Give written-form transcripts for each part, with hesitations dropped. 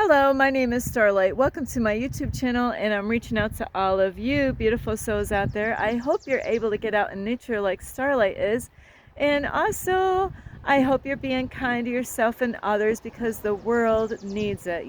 Hello, my name is Starlight. Welcome to my YouTube channel, and I'm reaching out to all of you beautiful souls out there. I hope you're able to get out in nature like Starlight is. And also, I hope you're being kind to yourself and others because the world needs it.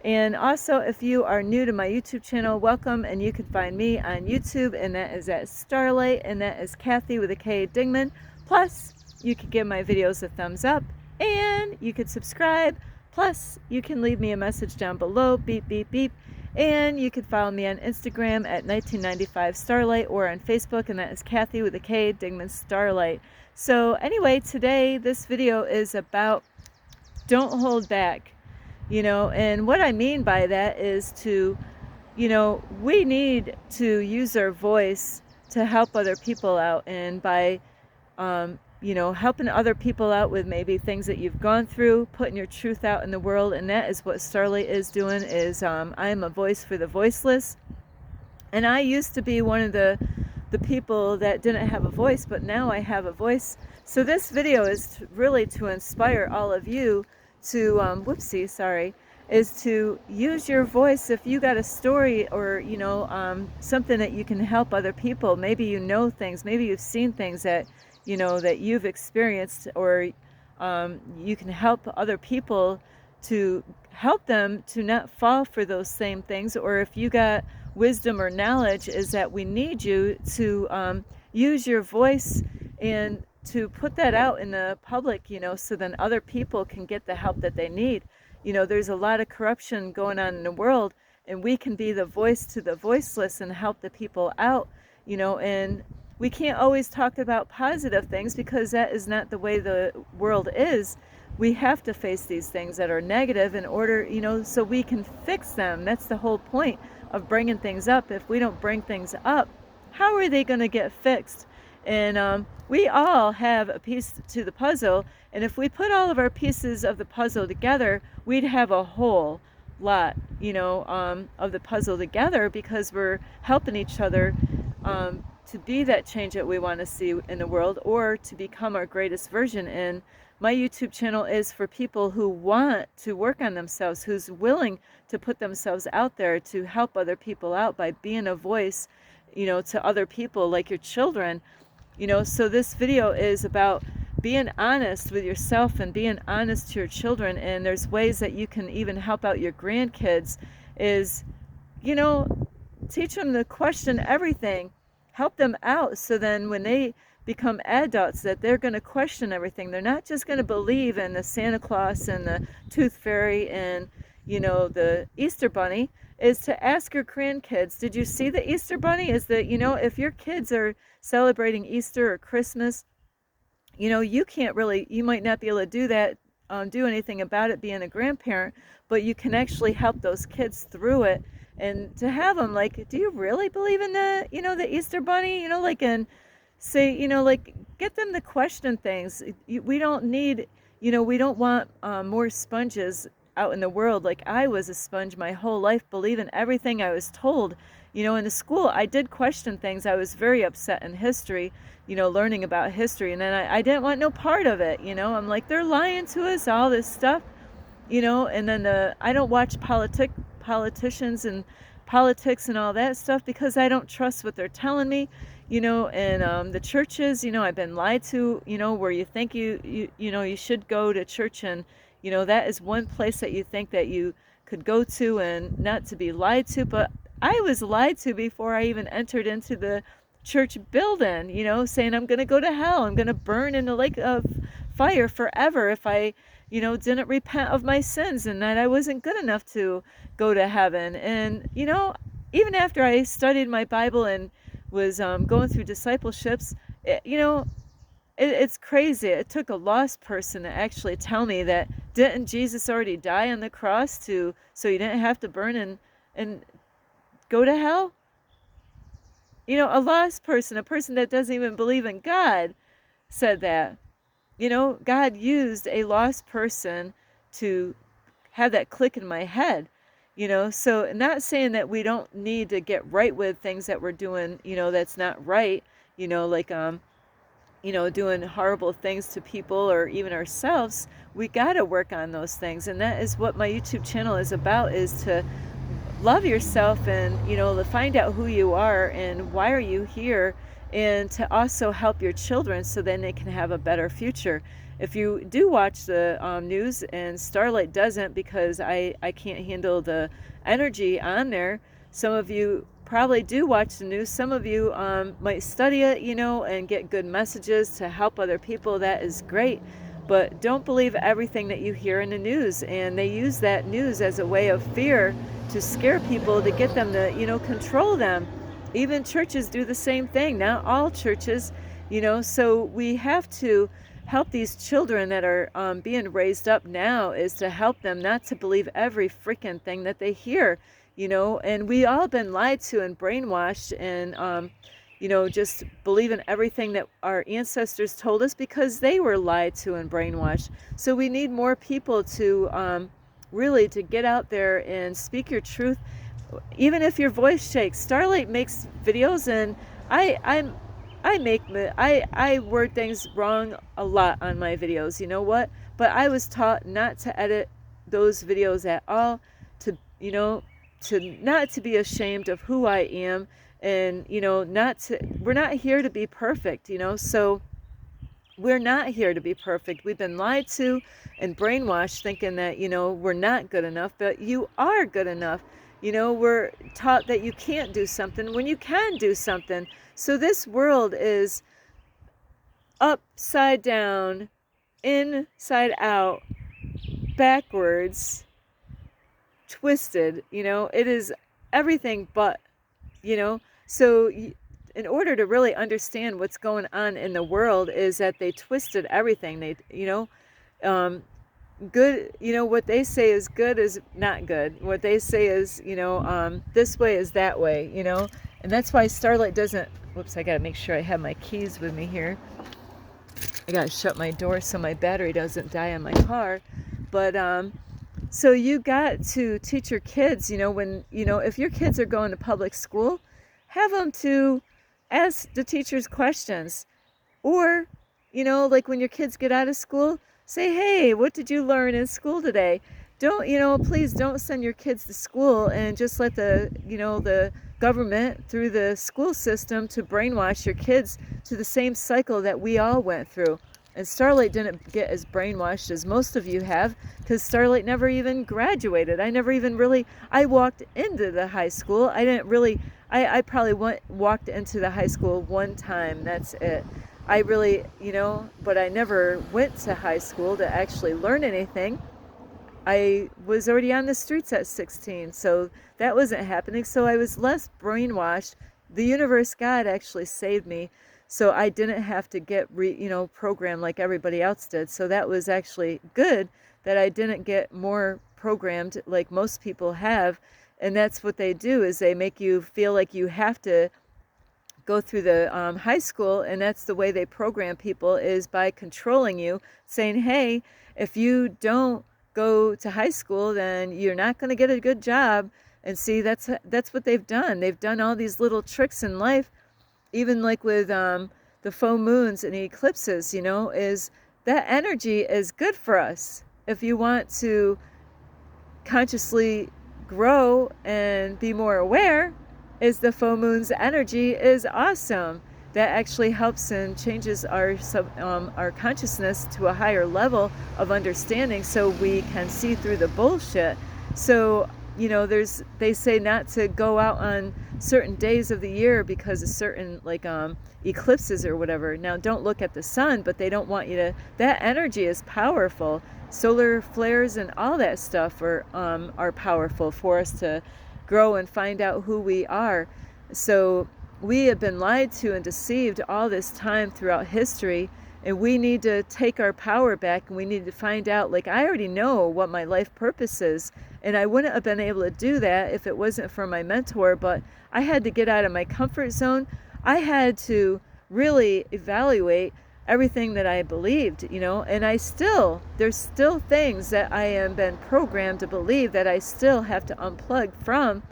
And also, if you are new to my YouTube channel, welcome, and you can find me on YouTube, and that is at Starlight, and that is Kathy with a K Dingman. Plus, you can give my videos a thumbs up, and you could subscribe. Plus, you can leave me a message down below, beep, beep, beep. And you can follow me on Instagram at 1995 Starlight or on Facebook, and that is Kathy with a K, Dingman Starlight. So anyway, today this video is about don't hold back, and what I mean by that is we need to use our voice to help other people out, and by helping other people out with maybe things that you've gone through, putting your truth out in the world. And that is what Starlight is doing. I am a voice for the voiceless, and I used to be one of the people that didn't have a voice, but now I have a voice. So this video is really to inspire all of you to is to use your voice. If you got a story or something that you can help other people, maybe things, maybe you've seen things that that you've experienced, or you can help other people to help them to not fall for those same things. Or if you got wisdom or knowledge, is that we need you to use your voice and to put that out in the public, so then other people can get the help that they need. There's a lot of corruption going on in the world, and we can be the voice to the voiceless and help the people out, and we can't always talk about positive things because that is not the way the world is. We have to face these things that are negative in order, so we can fix them. That's the whole point of bringing things up. If we don't bring things up, how are they going to get fixed? And we all have a piece to the puzzle. And if we put all of our pieces of the puzzle together, we'd have a whole lot, of the puzzle together, because we're helping each other to be that change that we want to see in the world, or to become our greatest version. And my YouTube channel is for people who want to work on themselves, who's willing to put themselves out there to help other people out by being a voice, to other people, like your children. So this video is about being honest with yourself and being honest to your children. And there's ways that you can even help out your grandkids is, teach them to question everything. Help them out, so then when they become adults, that they're going to question everything. They're not just going to believe in the Santa Claus and the Tooth Fairy and the Easter Bunny. Is to ask your grandkids, did you see the Easter Bunny? Is that, if your kids are celebrating Easter or Christmas, you might not be able to do that, do anything about it being a grandparent, but you can actually help those kids through it. And to have them like, do you really believe in the Easter Bunny? And say, get them to question things. We don't need, we don't want more sponges out in the world. Like, I was a sponge my whole life, believing everything I was told. In the school, I did question things. I was very upset in history, learning about history. And then I didn't want no part of it. I'm like, they're lying to us, all this stuff. And then I don't watch politicians and politics and all that stuff, because I don't trust what they're telling me. And the churches, I've been lied to, where you think you should go to church, and that is one place that you think that you could go to and not to be lied to. But I was lied to before I even entered into the church building, saying I'm going to go to hell, I'm going to burn in the lake of fire forever if I didn't repent of my sins, and that I wasn't good enough to go to heaven. And even after I studied my Bible and was going through discipleships, it's crazy. It took a lost person to actually tell me that, didn't Jesus already die on the cross so you didn't have to burn and go to hell? A lost person, a person that doesn't even believe in God, said that. God used a lost person to have that click in my head, so not saying that we don't need to get right with things that we're doing, that's not right, like, doing horrible things to people or even ourselves. we got to work on those things. And that is what my YouTube channel is about, is to love yourself and, to find out who you are and why are you here, and to also help your children so then they can have a better future. If you do watch the news, and Starlight doesn't because I can't handle the energy on there, some of you probably do watch the news. Some of you might study it, and get good messages to help other people. That is great. But don't believe everything that you hear in the news. And they use that news as a way of fear to scare people, to get them to, control them. Even churches do the same thing. Not all churches, so we have to help these children that are being raised up now, is to help them not to believe every freaking thing that they hear, and we all been lied to and brainwashed, and just believing everything that our ancestors told us because they were lied to and brainwashed. So we need more people to really to get out there and speak your truth, even if your voice shakes. Starlight makes videos, and I word things wrong a lot on my videos, you know what? But I was taught not to edit those videos at all, to not to be ashamed of who I am, and we're not here to be perfect, so we're not here to be perfect. We've been lied to and brainwashed thinking that, we're not good enough, but you are good enough. We're taught that you can't do something when you can do something. So this world is upside down, inside out, backwards, twisted, it is everything but, so in order to really understand what's going on in the world, is that they twisted everything. They, good, what they say is good is not good. What they say is, this way is that way, and that's why Starlight doesn't, whoops, I gotta make sure I have my keys with me here. I gotta shut my door so my battery doesn't die on my car. But so you got to teach your kids, when, if your kids are going to public school, have them to ask the teachers questions. Or, like when your kids get out of school, say, hey, what did you learn in school today? Don't, please don't send your kids to school and just let the government through the school system to brainwash your kids to the same cycle that we all went through. And Starlight didn't get as brainwashed as most of you have, because Starlight never even graduated. I walked into the high school. I probably walked into the high school one time. That's it. I really, but I never went to high school to actually learn anything. I was already on the streets at 16, so that wasn't happening. So I was less brainwashed. The universe, God, actually saved me, so I didn't have to get programmed like everybody else did. So that was actually good, that I didn't get more programmed like most people have. And that's what they do, is they make you feel like you have to go through the high school, and that's the way they program people, is by controlling you, saying, hey, if you don't go to high school, then you're not going to get a good job. And see, that's what they've done. They've done all these little tricks in life, even like with the full moons and eclipses, is that energy is good for us. If you want to consciously grow and be more aware, is the full moon's energy is awesome. That actually helps and changes our consciousness to a higher level of understanding, so we can see through the bullshit. So they say not to go out on certain days of the year because of certain eclipses or whatever. Now, don't look at the sun, but they don't want you to. That energy is powerful. Solar flares and all that stuff are powerful for us to grow and find out who we are. So we have been lied to and deceived all this time throughout history, and we need to take our power back, and we need to find out, I already know what my life purpose is, and I wouldn't have been able to do that if it wasn't for my mentor. But I had to get out of my comfort zone. I had to really evaluate everything that I believed, and there's still things that I am been programmed to believe that I still have to unplug from,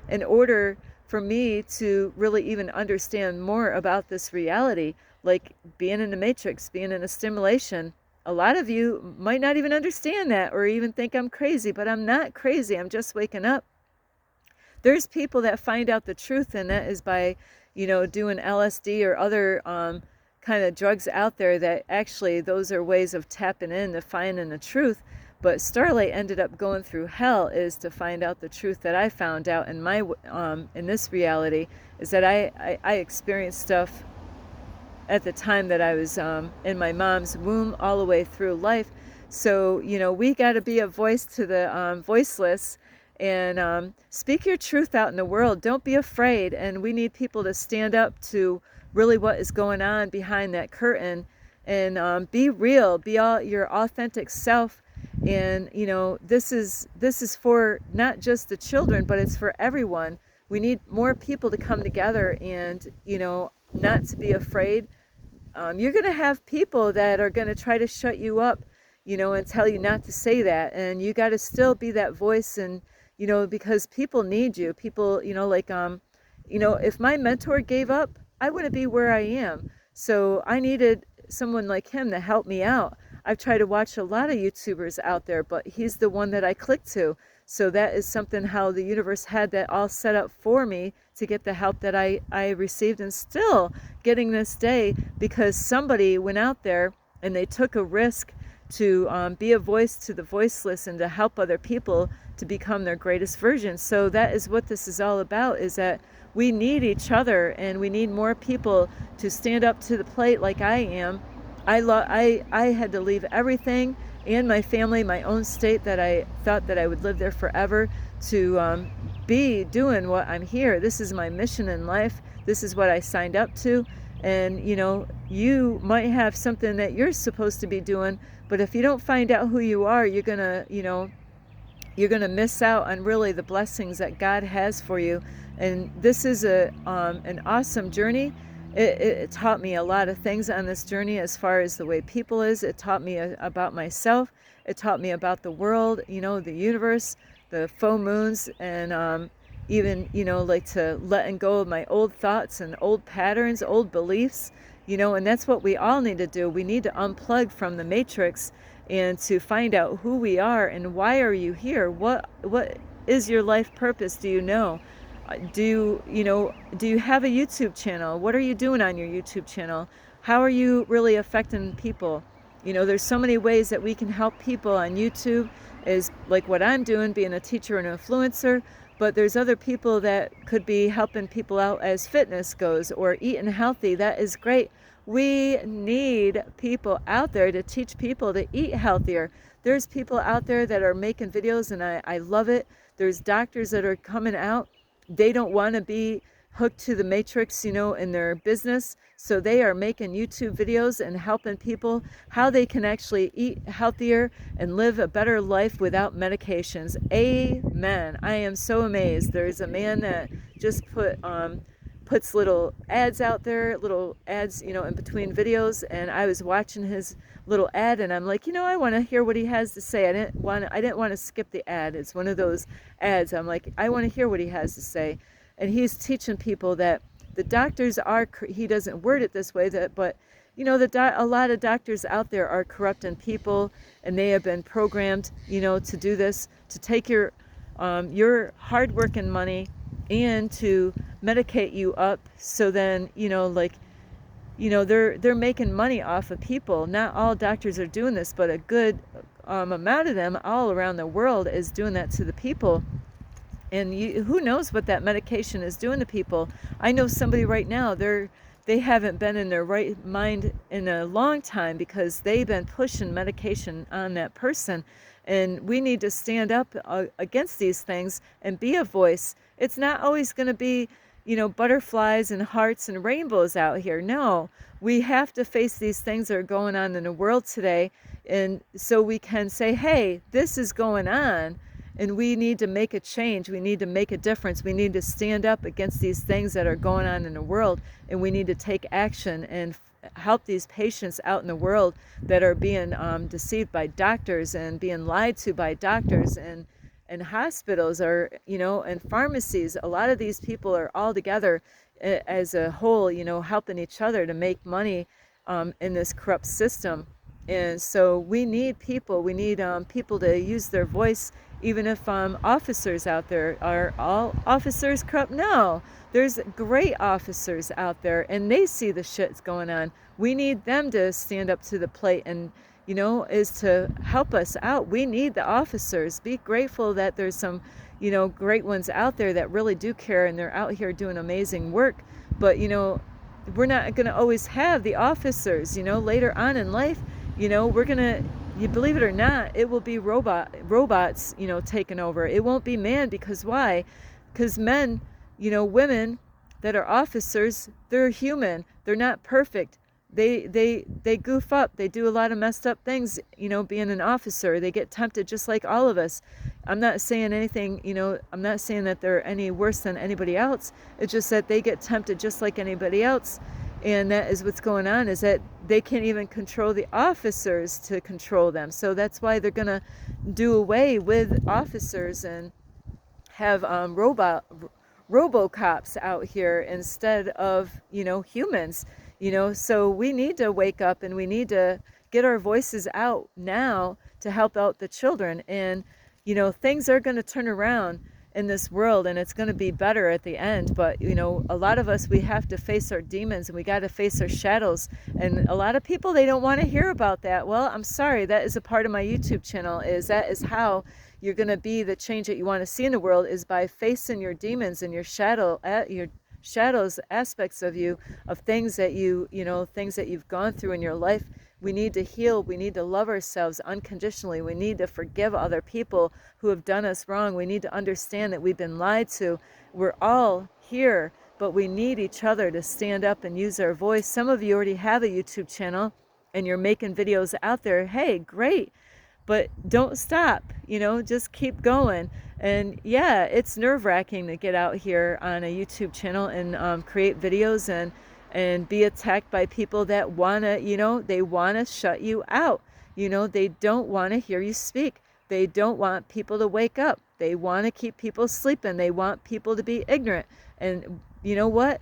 in order for me to really even understand more about this reality, like being in the matrix, being in a stimulation. a lot of you might not even understand that or even think I'm crazy, but I'm not crazy. I'm just waking up. There's people that find out the truth, and that is by, doing LSD or other kind of drugs out there, that actually those are ways of tapping in to finding the truth. But Starlight ended up going through hell is to find out the truth that I found out in my in this reality, is that I experienced stuff at the time that I was in my mom's womb all the way through life. So, we got to be a voice to the voiceless, and speak your truth out in the world. Don't be afraid. And we need people to stand up to really what is going on behind that curtain, and be real, be all your authentic self. And this is for not just the children, but it's for everyone. We need more people to come together, and not to be afraid. You're going to have people that are going to try to shut you up, and tell you not to say that. And you got to still be that voice. And, because people need you. People, if my mentor gave up, I wouldn't be where I am. So I needed someone like him to help me out. I've tried to watch a lot of YouTubers out there, but he's the one that I clicked to. So that is something how the universe had that all set up for me to get the help that I received, and still getting this day, because somebody went out there and they took a risk to be a voice to the voiceless and to help other people to become their greatest version. So that is what this is all about, is that we need each other, and we need more people to stand up to the plate like I am. I had to leave everything and my family, my own state that I thought that I would live there forever, to be doing what I'm here. This is my mission in life. This is what I signed up to. And you might have something that you're supposed to be doing, but if you don't find out who you are, you're gonna miss out on really the blessings that God has for you. And this is an awesome journey. It taught me a lot of things on this journey, as far as the way people is. It taught me about myself. It taught me about the world, the universe, the full moons, and even, like to letting go of my old thoughts and old patterns, old beliefs, and that's what we all need to do. We need to unplug from the matrix and to find out who we are and why are you here? What is your life purpose? Do you know? Do you have a YouTube channel? What are you doing on your YouTube channel? How are you really affecting people? There's so many ways that we can help people on YouTube, is like what I'm doing, being a teacher and influencer. But there's other people that could be helping people out as fitness goes, or eating healthy. That is great. We need people out there to teach people to eat healthier. There's people out there that are making videos, and I love it. There's doctors that are coming out. They don't want to be hooked to the matrix, in their business. So they are making YouTube videos and helping people how they can actually eat healthier and live a better life without medications. Amen. I am so amazed. There's a man that just puts little ads out there, little ads, in between videos. And I was watching his little ad, and I'm like, I want to hear what he has to say. I didn't want to skip the ad. It's one of those ads. I'm like, I want to hear what he has to say. And he's teaching people that the doctors are, he doesn't word it this way, but a lot of doctors out there are corrupting people, and they have been programmed, to do this, to take your hard-working money and to medicate you up. So then, they're making money off of people. Not all doctors are doing this, but a good amount of them all around the world is doing that to the people. And who knows what that medication is doing to people. I know somebody right now, they haven't been in their right mind in a long time, because they've been pushing medication on that person. And we need to stand up against these things and be a voice. It's not always going to be, butterflies and hearts and rainbows out here. No, we have to face these things that are going on in the world today. And so we can say, hey, this is going on, and we need to make a change. We need to make a difference. We need to stand up against these things that are going on in the world, and we need to take action and help these patients out in the world that are being deceived by doctors and being lied to by doctors, and hospitals are, and pharmacies. A lot of these people are all together as a whole, helping each other to make money in this corrupt system. And so we need people. We need people to use their voice. Even if officers out there, are all officers corrupt? No, there's great officers out there, and they see the shit's going on. We need them to stand up to the plate and, is to help us out. We need the officers. Be grateful that there's some, great ones out there that really do care, and they're out here doing amazing work. But we're not going to always have the officers. Later on in life, we're gonna, you believe it or not, it will be robots, taking over. It won't be man. Because why? Because men, women that are officers, they're human. They're not perfect. They goof up. They do a lot of messed up things, being an officer. They get tempted just like all of us. I'm not saying anything, I'm not saying that they're any worse than anybody else. It's just that they get tempted just like anybody else. And that is what's going on, is that they can't even control the officers to control them. So that's why they're going to do away with officers and have robocops out here instead of, humans. So we need to wake up, and we need to get our voices out now to help out the children. And, things are going to turn around in this world, and it's going to be better at the end. But a lot of us, we have to face our demons, and we got to face our shadows. And a lot of people, they don't want to hear about that. Well, I'm sorry, that is a part of my YouTube channel. That is how you're going to be the change that you want to see in the world, is by facing your demons and your shadows, aspects of you, of things that things that you've gone through in your life. We need to heal. We need to love ourselves unconditionally. We need to forgive other people who have done us wrong. We need to understand that we've been lied to. We're all here, but we need each other to stand up and use our voice. Some of you already have a YouTube channel and you're making videos out there. Hey, great. But don't stop, just keep going. And yeah, it's nerve-wracking to get out here on a YouTube channel and create videos and be attacked by people that they want to shut you out. They don't want to hear you speak. They don't want people to wake up. They want to keep people sleeping. They want people to be ignorant. And you know what?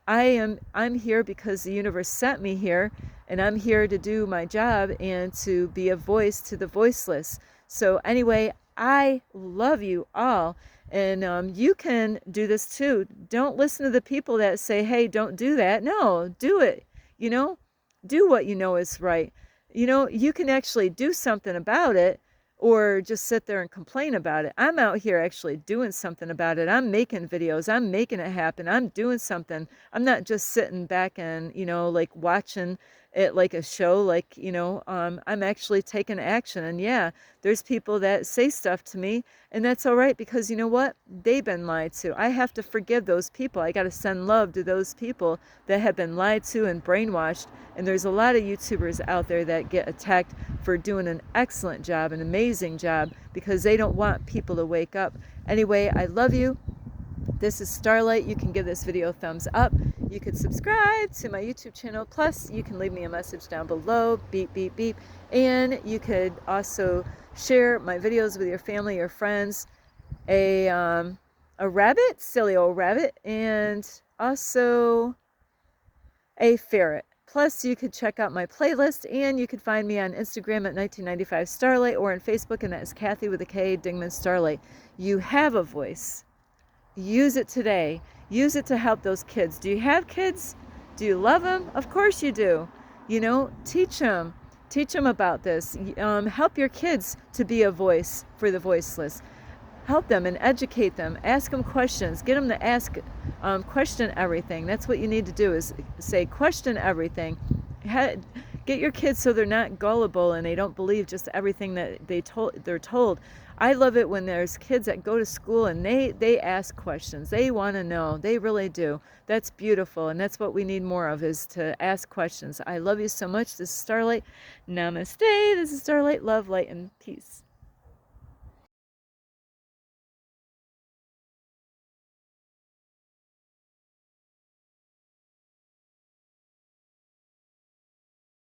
I'm here because the universe sent me here, and I'm here to do my job and to be a voice to the voiceless. So anyway, I love you all, and you can do this too. Don't listen to the people that say, hey, don't do that. No, do it. Do what you know is right. You can actually do something about it, or just sit there and complain about it. I'm out here actually doing something about it. I'm making videos. I'm making it happen. I'm doing something. I'm not just sitting back and, like watching it like a show. Like, I'm actually taking action. And yeah, there's people that say stuff to me, and that's all right, because you know what? They've been lied to. I have to forgive those people. I got to send love to those people that have been lied to and brainwashed. And there's a lot of YouTubers out there that get attacked for doing an excellent job, an amazing job, because they don't want people to wake up. Anyway, I love you. This is Starlight. You can give this video a thumbs up. You could subscribe to my YouTube channel. Plus, you can leave me a message down below. Beep, beep, beep. And you could also share my videos with your family, your friends. A rabbit, silly old rabbit, and also a ferret. Plus, you could check out my playlist, and you could find me on Instagram at 1995 Starlight, or on Facebook, and that is Kathy with a K, Dingman Starlight. You have a voice. Use it today. Use it to help those kids. Do you have kids? Do you love them? Of course you do. Teach them. Teach them about this. Help your kids to be a voice for the voiceless. Help them and educate them. Ask them questions. Get them to question everything. That's what you need to do, is say, question everything. Get your kids so they're not gullible and they don't believe just everything that they're told. I love it when there's kids that go to school and they ask questions. They want to know. They really do. That's beautiful, and that's what we need more of, is to ask questions. I love you so much. This is Starlight. Namaste. This is Starlight. Love, light, and peace.